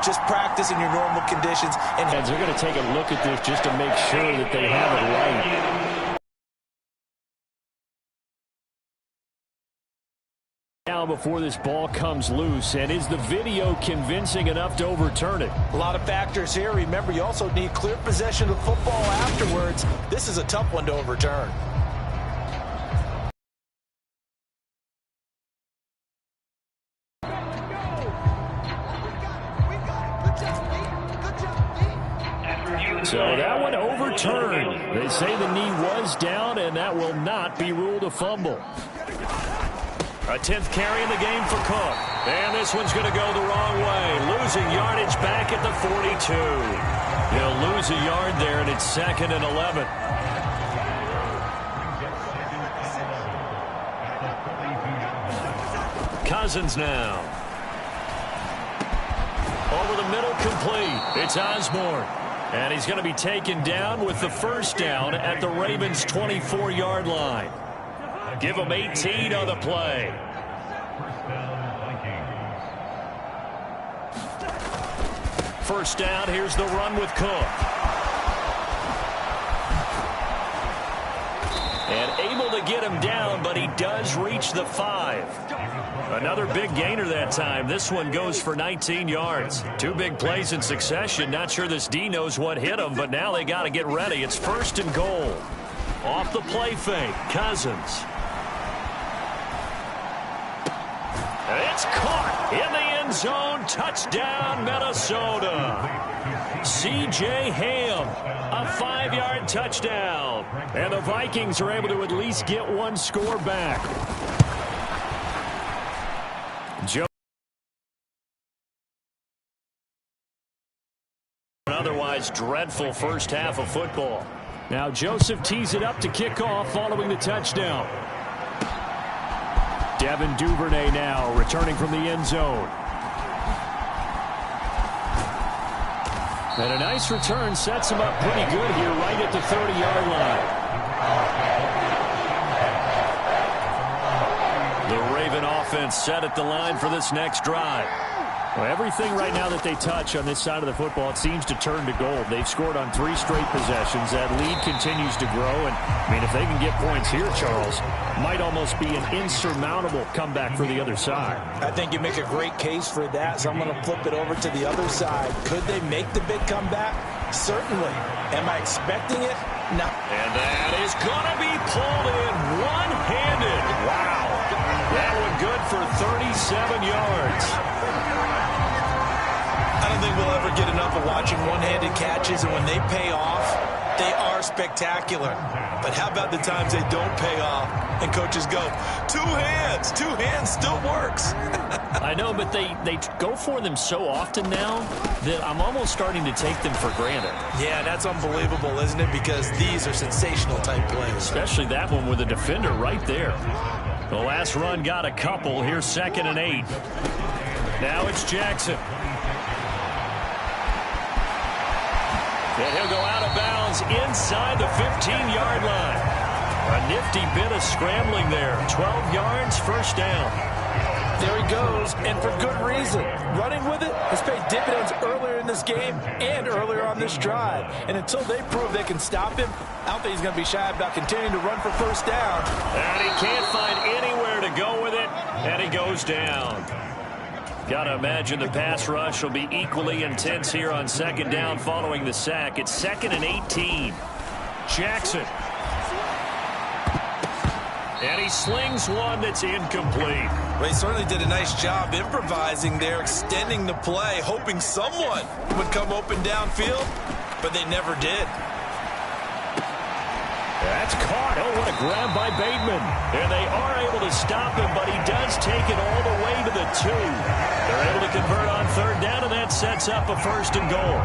just practice in your normal conditions. And they're going to take a look at this just to make sure that they have it right. Now before this ball comes loose, and is the video convincing enough to overturn it? A lot of factors here. Remember, you also need clear possession of football afterwards. This is a tough one to overturn. So that one overturned. They say the knee was down, and that will not be ruled a fumble. A 10th carry in the game for Cook. And this one's going to go the wrong way. Losing yardage back at the 42. He'll lose a yard there, and it's 2nd and 11. Cousins now. Over the middle, complete. It's Osborne. And he's going to be taken down with the first down at the Ravens' 24-yard line. Give him 18 on the play. First down, here's the run with Cook. And able to get him down, but he does reach the 5. Another big gainer that time. This one goes for 19 yards. 2 big plays in succession. Not sure this D knows what hit him, but now they got to get ready. It's 1st and goal. Off the play fake, Cousins. It's caught in the end zone. Touchdown, Minnesota. C.J. Ham, a 5-yard touchdown. And the Vikings are able to at least get one score back. Otherwise dreadful first half of football. Now Joseph tees it up to kick off following the touchdown. Devin Duvernay now returning from the end zone. And a nice return sets him up pretty good here right at the 30-yard line. The Raven offense set at the line for this next drive. Well, everything right now that they touch on this side of the football, it seems to turn to gold. They've scored on 3 straight possessions. That lead continues to grow. And, I mean, if they can get points here, Charles, might almost be an insurmountable comeback for the other side. I think you make a great case for that, so I'm going to flip it over to the other side. Could they make the big comeback? Certainly. Am I expecting it? No. And that is going to be pulled in one-handed. Wow. That one good for 37 yards. I don't think we'll ever get enough of watching one-handed catches, and when they pay off, they are spectacular. But how about the times they don't pay off, and coaches go, 2 hands, 2 hands still works. I know, but they go for them so often now that I'm almost starting to take them for granted. Yeah, that's unbelievable, isn't it? Because these are sensational type plays. Especially that one with a defender right there. The last run got a couple. Here's 2nd and 8. Now it's Jackson. And he'll go out of bounds inside the 15-yard line. A nifty bit of scrambling there. 12 yards, first down. There he goes, and for good reason. Running with it has paid dividends earlier in this game and earlier on this drive. And until they prove they can stop him, I don't think he's going to be shy about continuing to run for first down. And he can't find anywhere to go with it, and he goes down. Got to imagine the pass rush will be equally intense here on 2nd down following the sack. It's 2nd and 18. Jackson. And he slings one that's incomplete. Well, he certainly did a nice job improvising there, extending the play, hoping someone would come open downfield, but they never did. That's caught. Oh, what a grab by Bateman. And they are able to stop him, but he does take it all the way to the 2. They're able to convert on 3rd down, and that sets up a 1st and goal.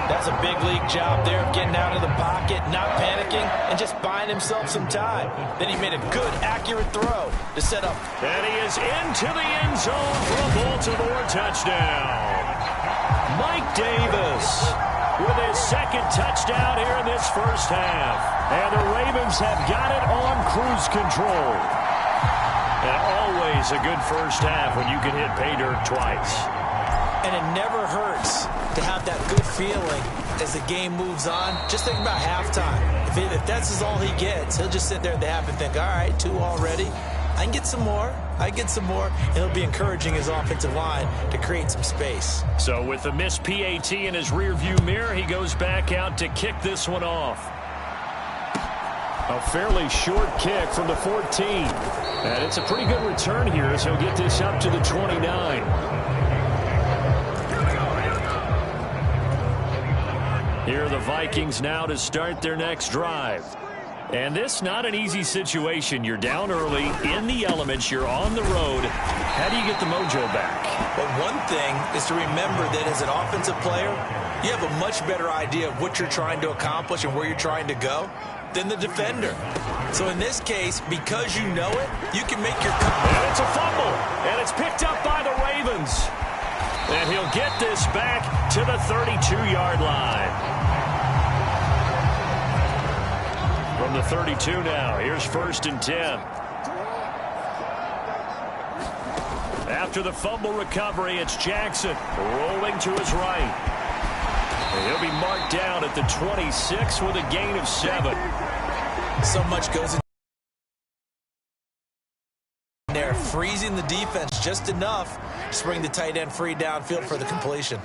That's a big league job there, getting out of the pocket, not panicking, and just buying himself some time. Then he made a good, accurate throw to set up. And he is into the end zone for a Baltimore touchdown. Mike Davis with his 2nd touchdown here in this first half. And the Ravens have got it on cruise control. And always a good first half when you can hit pay dirt twice. And it never hurts feeling as the game moves on, just think about halftime. If that's all he gets, he'll just sit there at the half and think, all right, 2 already. I can get some more. And it'll be encouraging his offensive line to create some space. So with the missed PAT in his rearview mirror, he goes back out to kick this one off. A fairly short kick from the 14. And it's a pretty good return here as he'll get this up to the 29. Here are the Vikings now to start their next drive. And this not an easy situation. You're down early, in the elements, you're on the road. How do you get the mojo back? But one thing is to remember that as an offensive player, you have a much better idea of what you're trying to accomplish and where you're trying to go than the defender. So in this case, because you know it, you can make your comeback. And it's a fumble, and it's picked up by the Ravens. And he'll get this back to the 32-yard line. From the 32 now, here's 1st and 10. After the fumble recovery, it's Jackson rolling to his right. And he'll be marked down at the 26 with a gain of 7. So much goes in there, freezing the defense just enough to bring the tight end free downfield for the completion.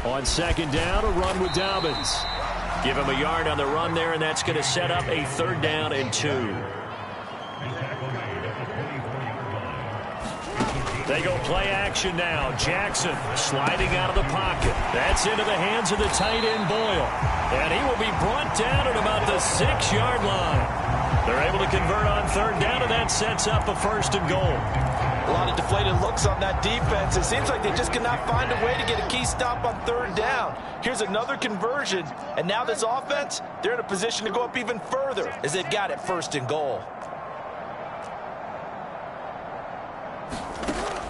On 2nd down, a run with Dobbins. Give him a yard on the run there, and that's going to set up a 3rd down and 2. They go play action now. Jackson sliding out of the pocket. That's into the hands of the tight end, Boyle. And he will be brought down at about the 6-yard line. They're able to convert on 3rd down, and that sets up a 1st and goal. A lot of deflated looks on that defense. It seems like they just cannot find a way to get a key stop on 3rd down. Here's another conversion, and now this offense, they're in a position to go up even further as they've got it 1st and goal.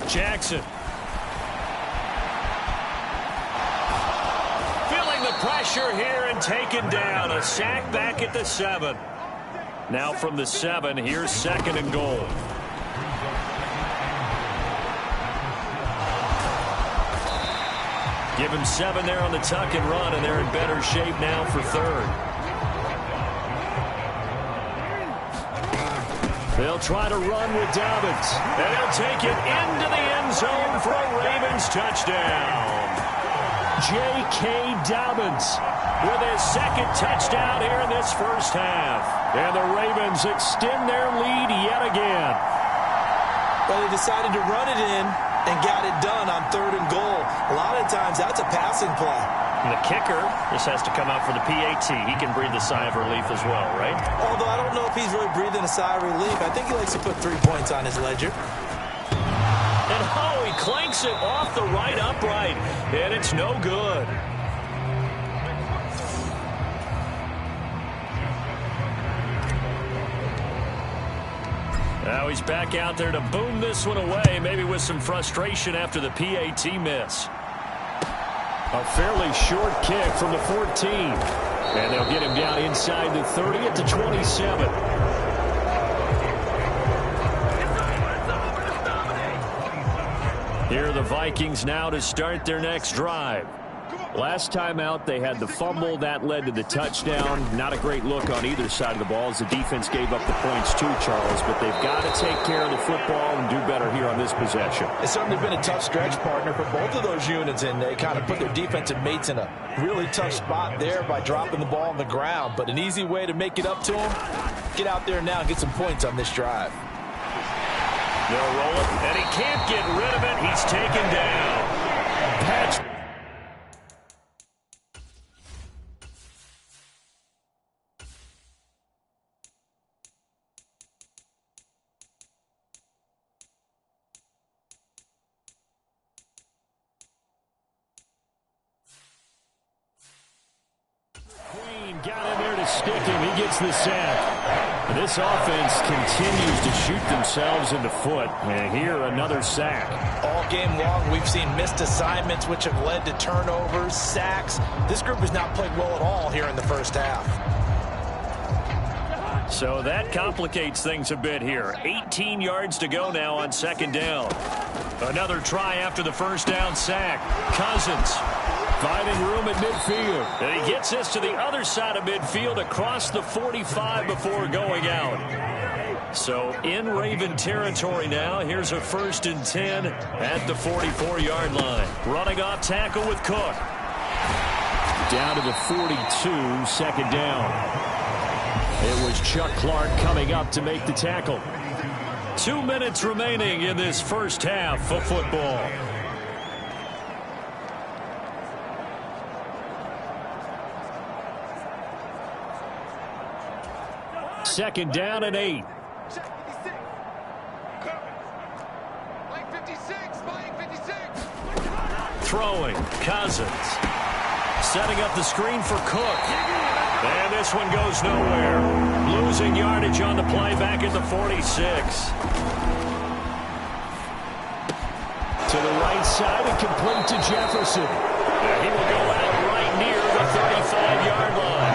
Jackson. Feeling the pressure here and taken down. A sack back at the 7. Now from the 7, here's 2nd and goal. Give him 7 there on the tuck and run, and they're in better shape now for 3rd. They'll try to run with Dobbins, and he'll take it into the end zone for a Ravens touchdown. J.K. Dobbins with his 2nd touchdown here in this 1st half. And the Ravens extend their lead yet again. Well, they decided to run it in and got it done on 3rd and goal. A lot of times, that's a passing play. And the kicker just has to come out for the PAT. He can breathe a sigh of relief as well, right? Although I don't know if he's really breathing a sigh of relief. I think he likes to put 3 points on his ledger. And he clanks it off the right upright, and it's no good. Now he's back out there to boom this one away, maybe with some frustration after the PAT miss. A fairly short kick from the 14. And they'll get him down inside the 30 at the 27. Here are the Vikings now to start their next drive. Last time out, they had the fumble. That led to the touchdown. Not a great look on either side of the ball as the defense gave up the points too, Charles. But they've got to take care of the football and do better here on this possession. It's certainly been a tough stretch, partner, for both of those units, and they kind of put their defensive mates in a really tough spot there by dropping the ball on the ground. But an easy way to make it up to them, get out there now and get some points on this drive. They'll roll it, and he can't get rid of it. He's taken down. Patrick. Got in there to stick him. He gets the sack. And this offense continues to shoot themselves in the foot. And here, another sack. All game long, we've seen missed assignments, which have led to turnovers, sacks. This group has not played well at all here in the 1st half. So that complicates things a bit here. 18 yards to go now on 2nd down. Another try after the first down sack. Cousins finding room at midfield. And he gets this to the other side of midfield across the 45 before going out. So in Raven territory now. Here's a 1st and 10 at the 44-yard line. Running off tackle with Cook. Down to the 42, 2nd down. It was Chuck Clark coming up to make the tackle. 2 minutes remaining in this first half of football. Second down and 8. Throwing, Cousins. Setting up the screen for Cook. And this one goes nowhere. Losing yardage on the play back at the 46. To the right side and complete to Jefferson. And he will go out right near the 35-yard line.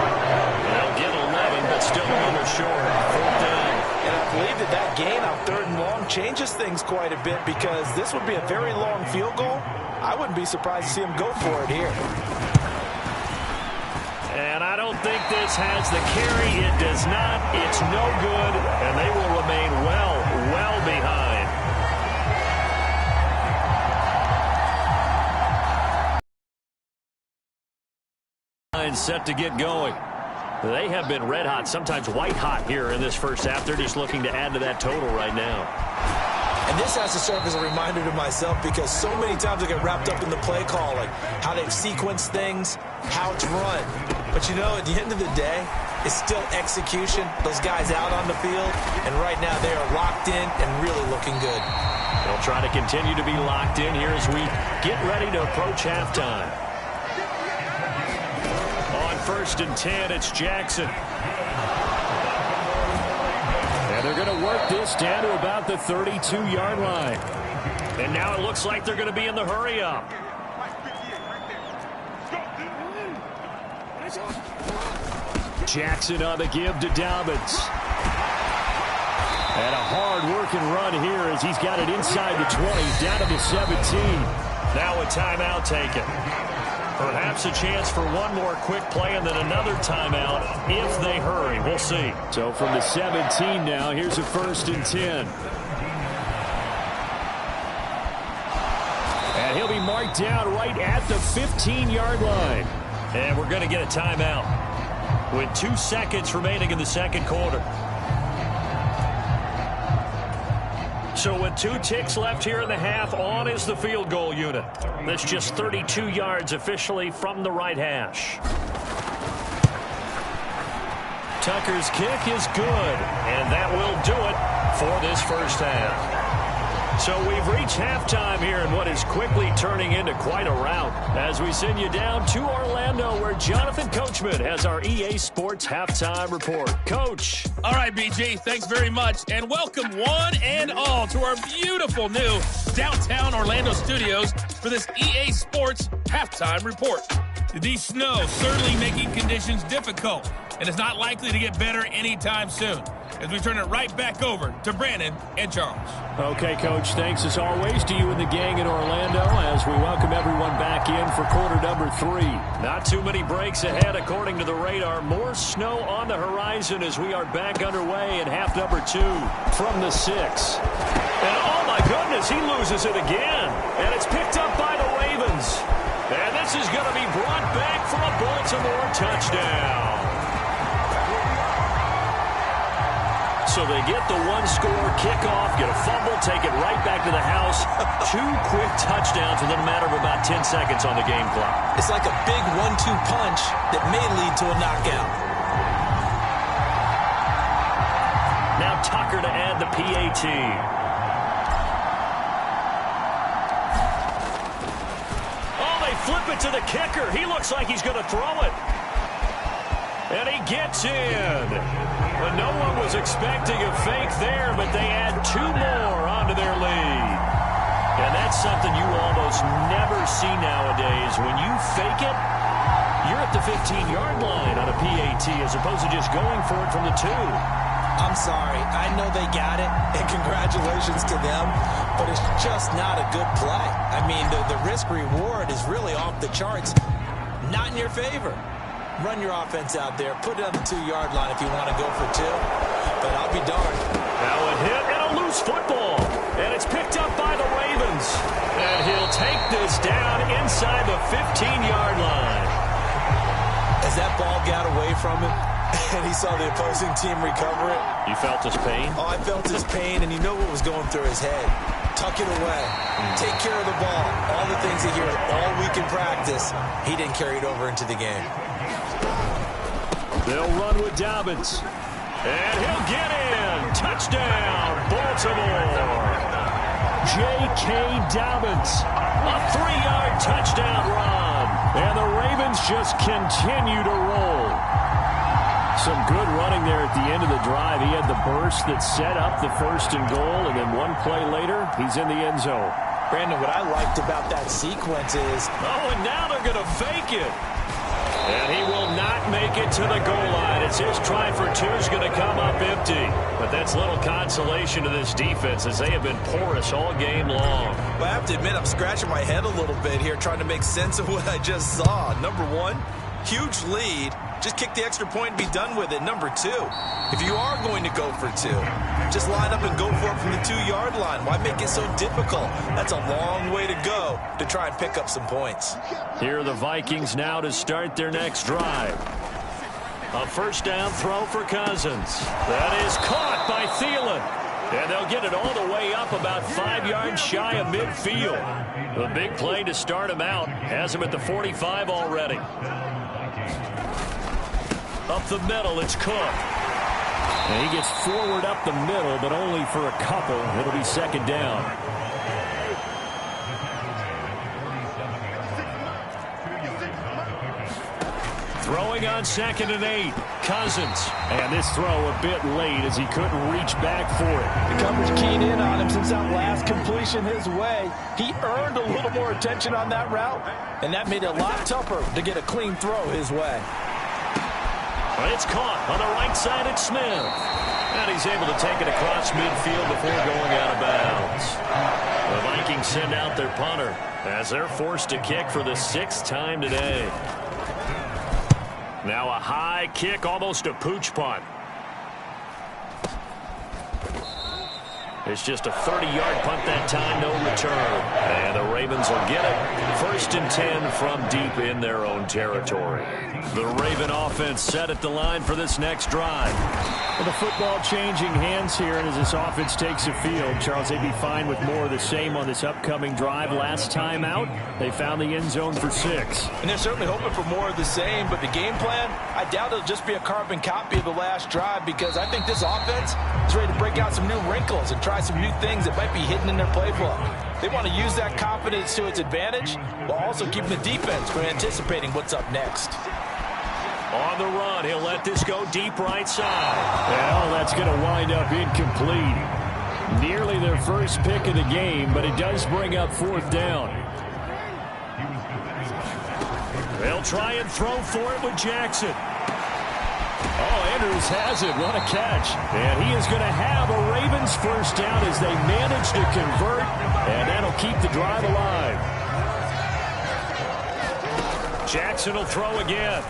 They'll get 11, but still a little short. 4th down. And I believe that gain on 3rd and long changes things quite a bit because this would be a very long field goal. I wouldn't be surprised to see him go for it here. And I don't think this has the carry. It does not. It's no good. And they will remain well behind. Set to get going. They have been red hot, sometimes white hot here in this first half. They're just looking to add to that total right now. And this has to serve as a reminder to myself because so many times I get wrapped up in the play call, like how they've sequenced things, how it's run. But, you know, at the end of the day, it's still execution. Those guys out on the field, and right now they are locked in and really looking good. They'll try to continue to be locked in here as we get ready to approach halftime. On 1st and 10, it's Jackson. And they're going to work this down to about the 32-yard line. And now it looks like they're going to be in the hurry-up. Jackson on the give to Dobbins. And a hard-working run here as he's got it inside the 20, down to the 17. Now a timeout taken. Perhaps a chance for one more quick play and then another timeout if they hurry. We'll see. So from the 17 now, here's a 1st and 10. And he'll be marked down right at the 15-yard line. And we're going to get a timeout with 2 seconds remaining in the second quarter. So with 2 ticks left here in the half, on is the field goal unit. That's just 32 yards officially from the right hash. Tucker's kick is good, and that will do it for this first half. So we've reached halftime here in what is quickly turning into quite a rout as we send you down to Orlando where Jonathan Coachman has our EA Sports Halftime Report. Coach. All right, BG, thanks very much, and welcome one and all to our beautiful new downtown Orlando studios for this EA Sports Halftime Report. The snow certainly making conditions difficult, and it's not likely to get better anytime soon, as we turn it right back over to Brandon and Charles. Okay, Coach, thanks as always to you and the gang in Orlando as we welcome everyone back in for quarter number 3. Not too many breaks ahead according to the radar. More snow on the horizon as we are back underway in half number 2 from the 6. And oh my goodness, he loses it again. And it's picked up by the Ravens. And this is going to be brought back for a Baltimore touchdown. So they get the one-score kickoff, get a fumble, take it right back to the house. 2 quick touchdowns within a matter of about 10 seconds on the game clock. It's like a big 1-2 punch that may lead to a knockout. Now Tucker to add the PAT. Flip it to the kicker. He looks like he's going to throw it. And he gets in. But no one was expecting a fake there, but they add 2 more onto their lead. And that's something you almost never see nowadays. When you fake it, you're at the 15-yard line on a PAT as opposed to just going for it from the 2. I'm sorry. I know they got it, and congratulations to them, but it's just not a good play. I mean, the risk-reward is really off the charts. Not in your favor. Run your offense out there. Put it on the 2-yard line if you want to go for 2. But I'll be darned. Now a hit and a loose football. And it's picked up by the Ravens. And he'll take this down inside the 15-yard line. As that ball got away from him, and he saw the opposing team recover it. You felt his pain? Oh, I felt his pain, and you know what was going through his head. Tuck it away. Take care of the ball. All the things he hears all week in practice, he didn't carry it over into the game. They'll run with Dobbins. And he'll get in. Touchdown, Baltimore. J.K. Dobbins. A 3-yard touchdown run. And the Ravens just continue to roll. Some good running there at the end of the drive. He had the burst that set up the 1st and goal, and then one play later, he's in the end zone. Brandon, what I liked about that sequence is... Oh, and now they're going to fake it. And he will not make it to the goal line. It's his try for 2 is going to come up empty. But that's little consolation to this defense as they have been porous all game long. Well, I have to admit, I'm scratching my head a little bit here trying to make sense of what I just saw. Number 1, huge lead. Just kick the extra point and be done with it. Number 2, if you are going to go for 2, just line up and go for it from the 2-yard line. Why make it so difficult? That's a long way to go to try and pick up some points. Here are the Vikings now to start their next drive. A 1st down throw for Cousins. That is caught by Thielen. And they'll get it all the way up about 5 yards shy of midfield. The big play to start him out has him at the 45 already. Up the middle, it's Cook. And he gets forward up the middle, but only for a couple. It'll be 2nd down. Throwing on 2nd and 8. Cousins. And this throw a bit late as he couldn't reach back for it. The coverage keyed in on him since that last completion his way. He earned a little more attention on that route, and that made it a lot tougher to get a clean throw his way. It's caught on the right side at Smith. And he's able to take it across midfield before going out of bounds. The Vikings send out their punter as they're forced to kick for the 6th time today. Now a high kick, almost a pooch punt. It's just a 30-yard punt that time, no return. And the Ravens will get it. 1st and 10 from deep in their own territory. The Raven offense set at the line for this next drive. Well, the football changing hands here, and as this offense takes the field, Charles, they'd be fine with more of the same on this upcoming drive. Last time out, they found the end zone for 6. And they're certainly hoping for more of the same, but the game plan, I doubt it'll just be a carbon copy of the last drive, because I think this offense is ready to break out some new wrinkles and try some new things that might be hidden in their playbook. They want to use that confidence to its advantage while also keeping the defense from anticipating what's up next. On the run, he'll let this go deep right side. Well, that's going to wind up incomplete. Nearly their first pick of the game, but it does bring up 4th down. They'll try and throw for it with Jackson. Oh, Andrews has it. What a catch. And he is going to have a Ravens 1st down as they manage to convert, and that'll keep the drive alive. Jackson will throw again.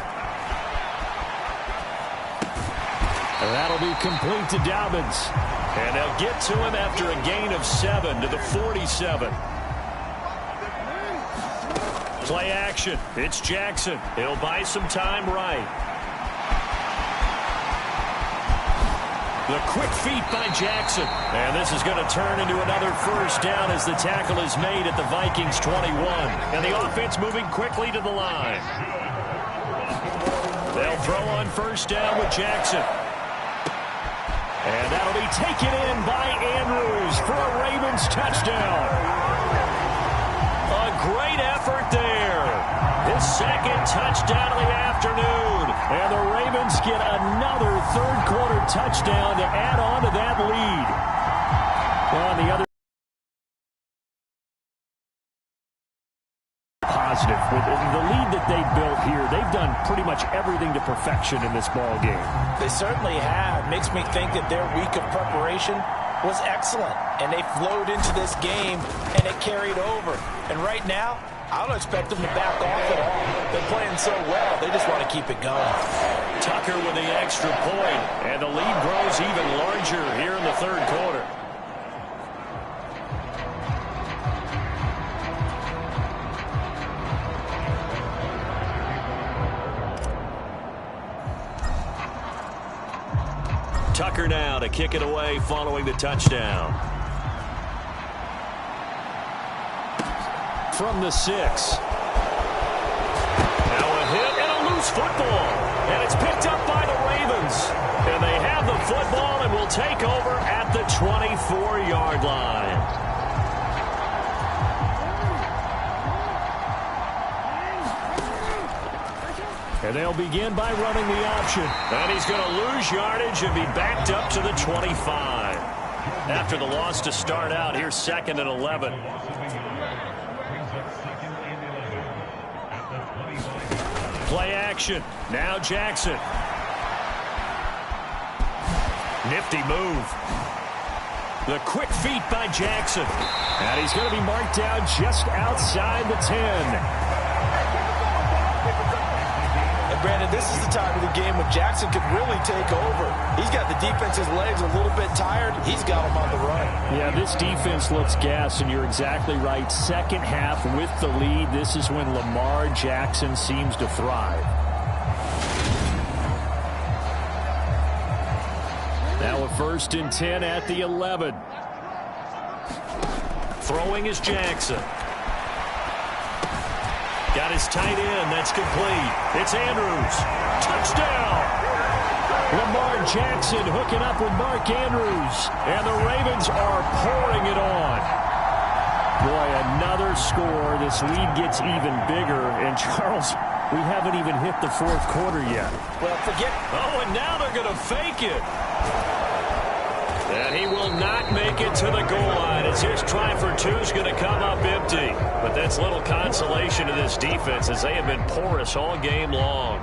And that'll be complete to Dobbins. And they'll get to him after a gain of 7 to the 47. Play action. It's Jackson. He'll buy some time right. The quick feet by Jackson. And this is going to turn into another 1st down as the tackle is made at the Vikings 21. And the offense moving quickly to the line. They'll throw on 1st down with Jackson. And that'll be taken in by Andrews for a Ravens touchdown. A great effort there. His 2nd touchdown of the afternoon. And the Ravens get another 3rd quarter touchdown to add on to that lead. On the other positive. With the lead that they built here, they've done pretty much everything to perfection in this ball game. They certainly have. Makes me think that their week of preparation was excellent, and they flowed into this game, and it carried over. And right now, I don't expect them to back off at all. They're playing so well, they just want to keep it going. Tucker with the extra point, and the lead grows even larger here in the third quarter. Tucker now to kick it away following the touchdown. From the 6. Now a hit and a loose football. And it's picked up by the Ravens. And they have the football and will take over at the 24-yard line. And they'll begin by running the option. And he's going to lose yardage and be backed up to the 25. After the loss to start out, here's 2nd and 11. Play action. Now Jackson. Nifty move. The quick feet by Jackson. And he's going to be marked down just outside the 10. Brandon, this is the time of the game when Jackson could really take over. He's got the defense's legs a little bit tired. He's got them on the run. Yeah, this defense looks gassed, and you're exactly right. Second half with the lead, this is when Lamar Jackson seems to thrive. Now a 1st and 10 at the 11. Throwing is Jackson. Got his tight end. That's complete. It's Andrews. Touchdown! Lamar Jackson hooking up with Mark Andrews. And the Ravens are pouring it on. Boy, another score. This lead gets even bigger. And, Charles, we haven't even hit the 4th quarter yet. Well, forget. Oh, and now they're going to fake it. And he will not make it to the goal line as his try for 2 is going to come up empty. But that's little consolation to this defense as they have been porous all game long.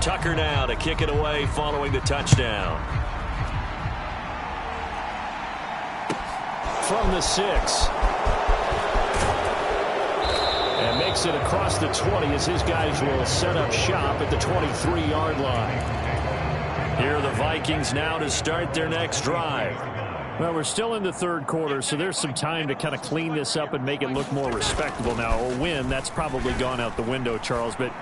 Tucker now to kick it away following the touchdown. From the 6. And makes it across the 20 as his guys will set up shop at the 23-yard line. Here are the Vikings now to start their next drive. Well, we're still in the 3rd quarter, so there's some time to kind of clean this up and make it look more respectable. Now, a win, that's probably gone out the window, Charles, but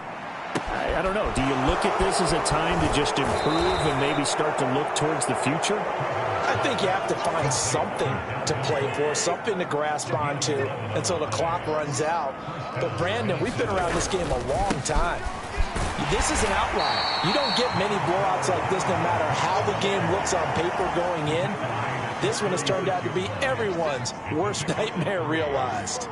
I don't know. Do you look at this as a time to just improve and maybe start to look towards the future? I think you have to find something to play for, something to grasp onto until the clock runs out. But, Brandon, we've been around this game a long time. This is an outlier. You don't get many blowouts like this no matter how the game looks on paper going in. This one has turned out to be everyone's worst nightmare realized.